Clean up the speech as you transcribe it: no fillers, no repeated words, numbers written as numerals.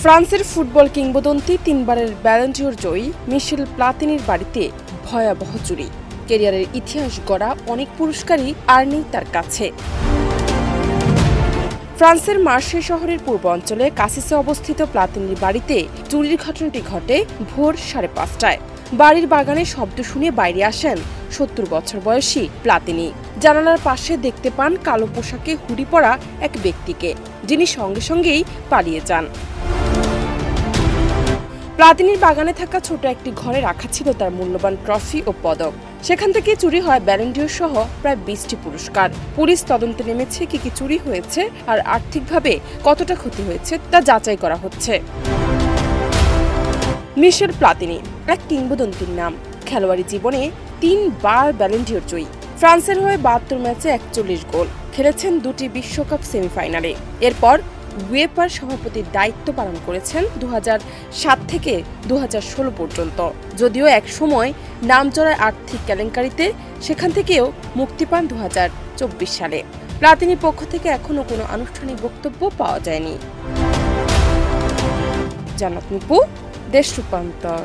ফ্রান্সের ফুটবল কিংবদন্তি তিনবারের ব্যালন ডি'র জয়ী মিশেল প্লাতিনির বাড়িতে ভয়াবহ চুরি। ক্যারিয়ারের ইতিহাস গড়া অনেক পুরস্কারই আর নেই তার কাছে। ফ্রান্সের মার্সে শহরের পূর্ব অঞ্চলে কাসিসে অবস্থিত প্লাতিনির বাড়িতে চুরির ঘটনাটি ঘটে ভোর 5:30টায়। বাড়ির বাগানে শব্দ শুনে বাইরে আসেন 70 বছর বয়সী প্লাতিনি। জানালার পাশে দেখতে পান কালো পোশাকে হুডি পরা এক ব্যক্তিকে, যিনি সঙ্গে সঙ্গেই পালিয়ে যান। প্লাতিনির বাগানে থাকা ছোট একটি ঘরে রাখা ছিল তার মূল্যবান ট্রফি ও পদক। সেখান থেকে চুরি হয় ব্যালন ডি'র সহ প্রায় 20টি পুরস্কার। পুলিশ তদন্তে নেমেছে কি চুরি হয়েছে আর আর্থিকভাবে কতটা ক্ষতি হয়েছে তা যাচাই করা হচ্ছে। মিশেল প্লাতিনি এক কিংবদন্তির নাম। খেলোয়াড়ি জীবনে 3 বার ব্যালন ডি'র জয়ী। ফ্রান্সের হয়ে 72 ম্যাচে 41 গোল, খেলেছেন 2টি বিশ্বকাপ সেমিফাইনালে। এরপর উয়েফার সভাপতির দায়িত্ব পালন করেছেন 2007 থেকে 2016 পর্যন্ত। যদিও এক সময় নামচড়ার আর্থিক কেলেঙ্কারিতে সেখান থেকেও মুক্তি পান 2024 সালে। প্লাতিনির পক্ষ থেকে এখনো কোনো আনুষ্ঠানিক বক্তব্য পাওয়া যায়নি। জান্নাত নিপু, দেশ রূপান্তর।